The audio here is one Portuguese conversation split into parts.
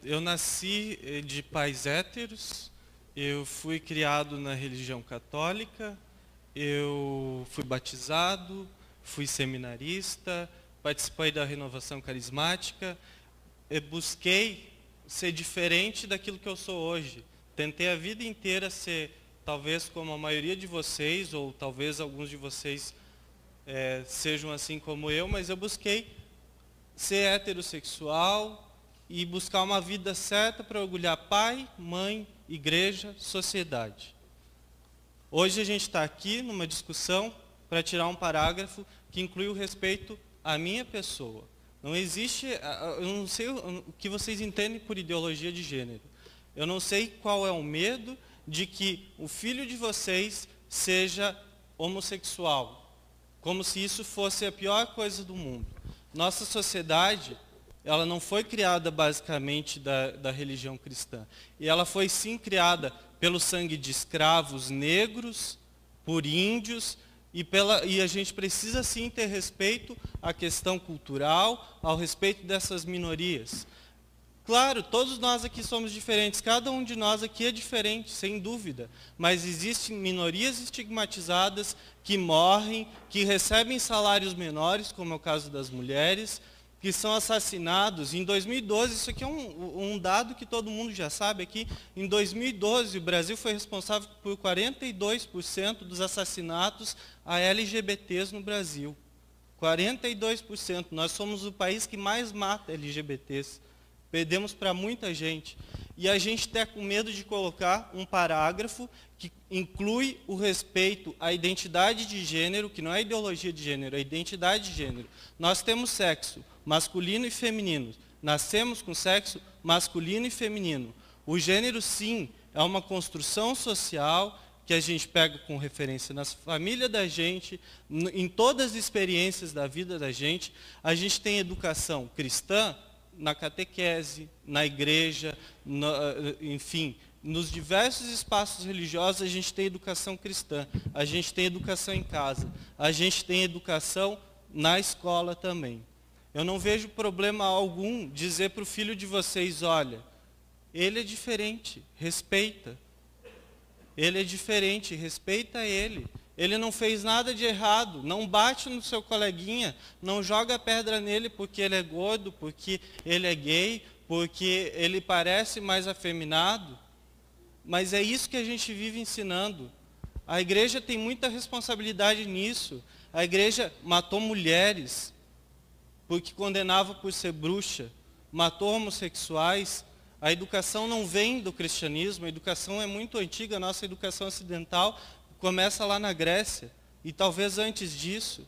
Eu nasci de pais héteros, eu fui criado na religião católica, eu fui batizado, fui seminarista, participei da renovação carismática, eu busquei ser diferente daquilo que eu sou hoje. Tentei a vida inteira ser, talvez como a maioria de vocês, ou talvez alguns de vocês sejam assim como eu, mas eu busquei ser heterossexual e buscar uma vida certa para orgulhar pai, mãe, igreja, sociedade. Hoje a gente está aqui numa discussão para tirar um parágrafo que inclui o respeito à minha pessoa. Não existe, eu não sei o que vocês entendem por ideologia de gênero. Eu não sei qual é o medo de que o filho de vocês seja homossexual, como se isso fosse a pior coisa do mundo. Nossa sociedade, ela não foi criada basicamente da religião cristã. E ela foi sim criada pelo sangue de escravos negros, por índios, e a gente precisa sim ter respeito à questão cultural, ao respeito dessas minorias. Claro, todos nós aqui somos diferentes, cada um de nós aqui é diferente, sem dúvida. Mas existem minorias estigmatizadas que morrem, que recebem salários menores, como é o caso das mulheres, que são assassinados. Em 2012, isso aqui é um dado que todo mundo já sabe aqui, em 2012 o Brasil foi responsável por 42% dos assassinatos a LGBTs no Brasil. 42%. Nós somos o país que mais mata LGBTs. Perdemos para muita gente. E a gente está com medo de colocar um parágrafo que inclui o respeito à identidade de gênero, que não é ideologia de gênero, é identidade de gênero. Nós temos sexo masculino e feminino. Nascemos com sexo masculino e feminino. O gênero, sim, é uma construção social que a gente pega com referência na família da gente, em todas as experiências da vida da gente. A gente tem educação cristã, na catequese, na igreja, enfim, nos diversos espaços religiosos a gente tem educação cristã, a gente tem educação em casa, a gente tem educação na escola também. Eu não vejo problema algum dizer para o filho de vocês, olha, ele é diferente, respeita. Ele é diferente, respeita ele. Ele não fez nada de errado, não bate no seu coleguinha, não joga pedra nele porque ele é gordo, porque ele é gay, porque ele parece mais afeminado. Mas é isso que a gente vive ensinando. A igreja tem muita responsabilidade nisso. A igreja matou mulheres porque condenava por ser bruxa, matou homossexuais. A educação não vem do cristianismo, a educação é muito antiga, a nossa educação ocidental começa lá na Grécia, e talvez antes disso.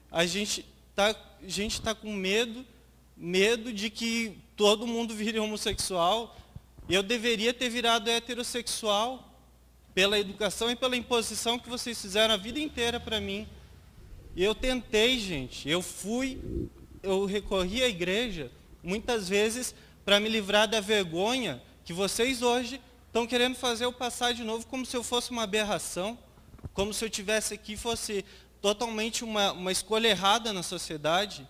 A gente tá com medo de que todo mundo vire homossexual. Eu deveria ter virado heterossexual pela educação e pela imposição que vocês fizeram a vida inteira para mim. E eu tentei, gente, eu recorri à igreja muitas vezes para me livrar da vergonha que vocês hoje estão querendo fazer eu passar de novo como se eu fosse uma aberração. Como se eu tivesse aqui fosse totalmente uma escolha errada na sociedade.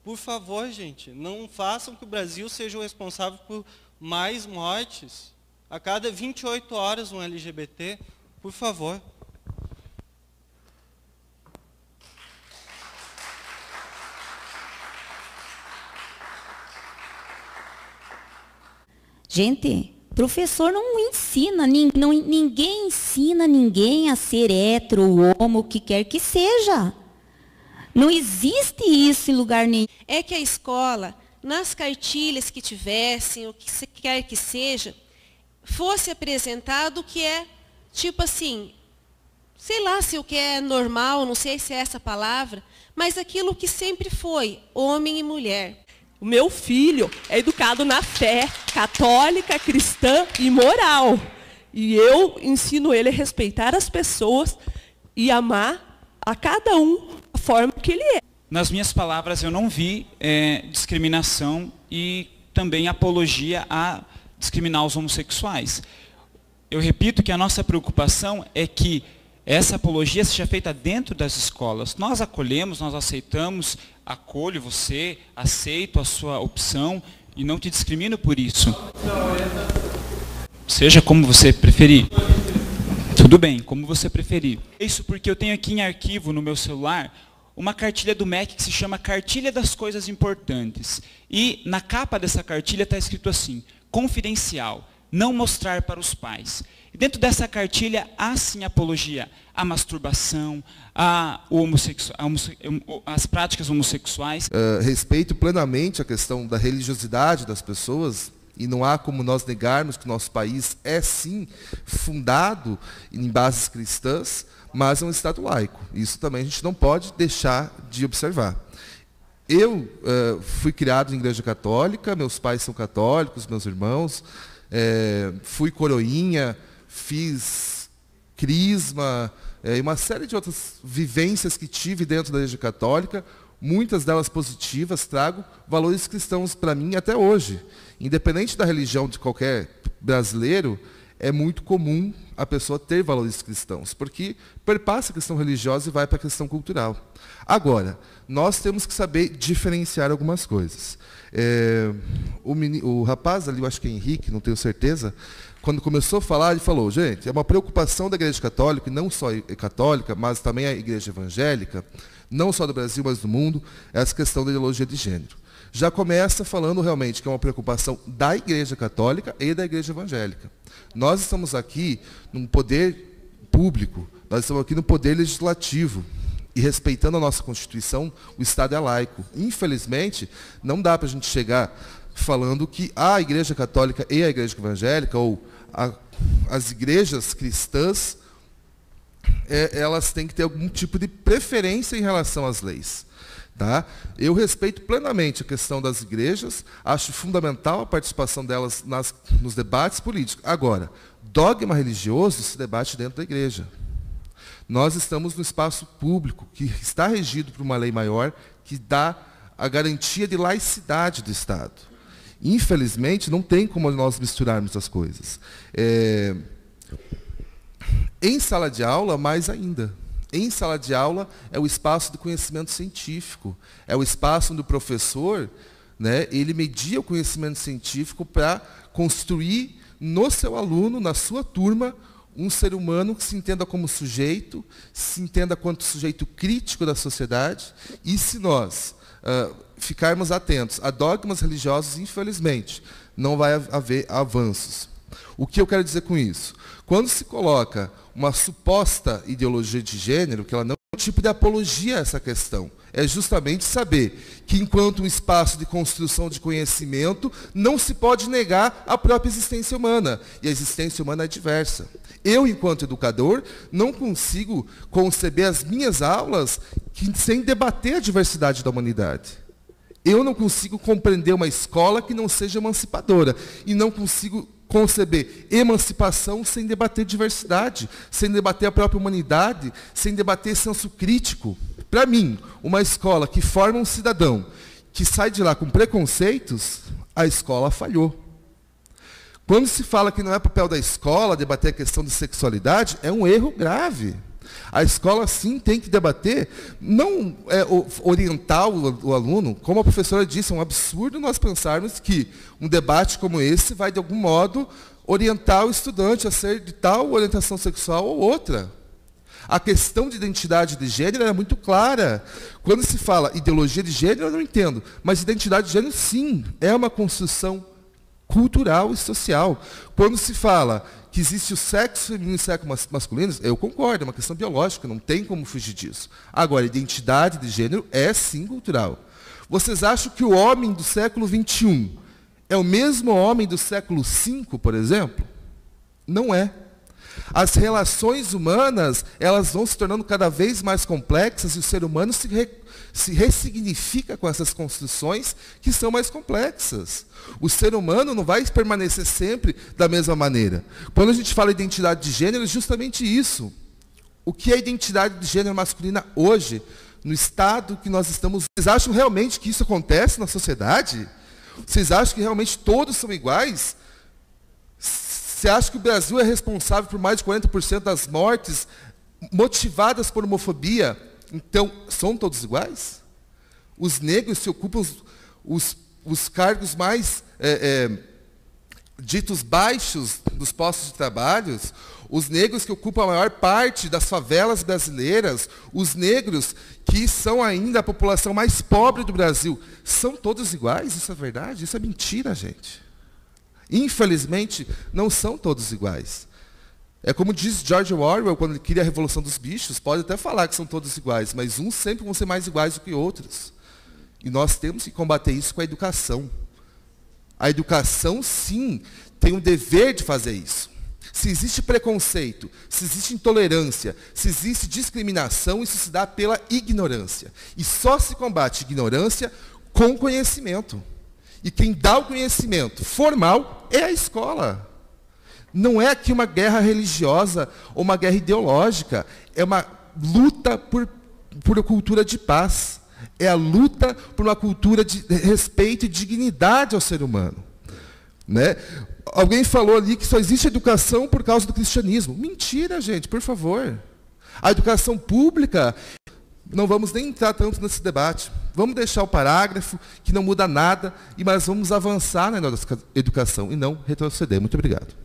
Por favor, gente, não façam que o Brasil seja o responsável por mais mortes. A cada 28 horas um LGBT, por favor. Gente, professor não ensina, ninguém ensina ninguém a ser hétero, homo, o que quer que seja. Não existe isso em lugar nenhum. É que a escola, nas cartilhas que tivessem, o que quer que seja, fosse apresentado o que é, tipo assim, sei lá se o que é normal, não sei se é essa palavra, mas aquilo que sempre foi, homem e mulher. O meu filho é educado na fé católica, cristã e moral. E eu ensino ele a respeitar as pessoas e amar a cada um da forma que ele é. Nas minhas palavras, eu não vi discriminação e também apologia a discriminar os homossexuais. Eu repito que a nossa preocupação é que essa apologia seja feita dentro das escolas. Nós acolhemos, nós aceitamos, acolho você, aceito a sua opção, e não te discrimino por isso. Seja como você preferir. Tudo bem, como você preferir. Isso porque eu tenho aqui em arquivo no meu celular uma cartilha do MEC que se chama Cartilha das Coisas Importantes. E na capa dessa cartilha está escrito assim: confidencial, não mostrar para os pais. E dentro dessa cartilha há sim apologia à masturbação, às práticas homossexuais. Respeito plenamente a questão da religiosidade das pessoas, e não há como nós negarmos que o nosso país é sim fundado em bases cristãs, mas é um Estado laico. Isso também a gente não pode deixar de observar. Eu fui criado em igreja católica, meus pais são católicos, meus irmãos, fui coroinha, fiz crisma, e uma série de outras vivências que tive dentro da igreja católica, muitas delas positivas, trago valores cristãos para mim até hoje. Independente da religião de qualquer brasileiro, é muito comum a pessoa ter valores cristãos, porque perpassa a questão religiosa e vai para a questão cultural. Agora, nós temos que saber diferenciar algumas coisas. O rapaz ali, eu acho que é Henrique, não tenho certeza, quando começou a falar, ele falou: gente, é uma preocupação da igreja católica, e não só católica, mas também a igreja evangélica, não só do Brasil, mas do mundo, essa questão da ideologia de gênero. Já começa falando realmente que é uma preocupação da igreja católica e da igreja evangélica. Nós estamos aqui num poder público, nós estamos aqui no poder legislativo, e respeitando a nossa Constituição, o Estado é laico. Infelizmente, não dá para a gente chegar falando que a igreja católica e a igreja evangélica, ou as igrejas cristãs, elas têm que ter algum tipo de preferência em relação às leis. Tá? Eu respeito plenamente a questão das igrejas, acho fundamental a participação delas nos debates políticos. Agora, dogma religioso se debate dentro da igreja. Nós estamos no espaço público, que está regido por uma lei maior, que dá a garantia de laicidade do Estado. Infelizmente, não tem como nós misturarmos as coisas. Em sala de aula, mais ainda. Em sala de aula é o espaço do conhecimento científico, é o espaço onde o professor, né, ele media o conhecimento científico para construir no seu aluno, na sua turma, um ser humano que se entenda como sujeito, se entenda quanto sujeito crítico da sociedade. E se nós ficarmos atentos a dogmas religiosos, infelizmente, não vai haver avanços. O que eu quero dizer com isso? Quando se coloca uma suposta ideologia de gênero, que ela não é um tipo de apologia a essa questão, é justamente saber que, enquanto um espaço de construção de conhecimento, não se pode negar a própria existência humana. E a existência humana é diversa. Eu, enquanto educador, não consigo conceber as minhas aulas sem debater a diversidade da humanidade. Eu não consigo compreender uma escola que não seja emancipadora. E não consigo conceber emancipação sem debater diversidade, sem debater a própria humanidade, sem debater senso crítico. Para mim, uma escola que forma um cidadão que sai de lá com preconceitos, a escola falhou. Quando se fala que não é papel da escola debater a questão de sexualidade, é um erro grave. A escola, sim, tem que debater, não orientar o aluno. Como a professora disse, é um absurdo nós pensarmos que um debate como esse vai, de algum modo, orientar o estudante a ser de tal orientação sexual ou outra. A questão de identidade de gênero é muito clara. Quando se fala ideologia de gênero, eu não entendo. Mas identidade de gênero, sim, é uma construção cultural e social. Quando se fala que existe o sexo feminino e o sexo masculino, eu concordo, é uma questão biológica, não tem como fugir disso. Agora, identidade de gênero é sim cultural. Vocês acham que o homem do século XXI é o mesmo homem do século V, por exemplo? Não é. As relações humanas, elas vão se tornando cada vez mais complexas e o ser humano se ressignifica com essas construções que são mais complexas. O ser humano não vai permanecer sempre da mesma maneira. Quando a gente fala identidade de gênero, é justamente isso. O que é identidade de gênero masculina hoje, no estado que nós estamos? Vocês acham realmente que isso acontece na sociedade? Vocês acham que realmente todos são iguais? Você acha que o Brasil é responsável por mais de 40% das mortes motivadas por homofobia? Então, são todos iguais? Os negros se ocupam os os cargos mais ditos baixos dos postos de trabalho, os negros que ocupam a maior parte das favelas brasileiras, os negros que são ainda a população mais pobre do Brasil, são todos iguais? Isso é verdade? Isso é mentira, gente. Infelizmente, não são todos iguais. É como diz George Orwell, quando ele cria a Revolução dos Bichos, pode até falar que são todos iguais, mas uns sempre vão ser mais iguais do que outros. E nós temos que combater isso com a educação. A educação, sim, tem o dever de fazer isso. Se existe preconceito, se existe intolerância, se existe discriminação, isso se dá pela ignorância. E só se combate ignorância com conhecimento. E quem dá o conhecimento formal é a escola. Não é aqui uma guerra religiosa ou uma guerra ideológica. É uma luta por uma cultura de paz. É a luta por uma cultura de respeito e dignidade ao ser humano. Né? Alguém falou ali que só existe educação por causa do cristianismo. Mentira, gente, por favor. A educação pública, não vamos nem entrar tanto nesse debate. Vamos deixar o parágrafo, que não muda nada, mas vamos avançar na nossa educação e não retroceder. Muito obrigado.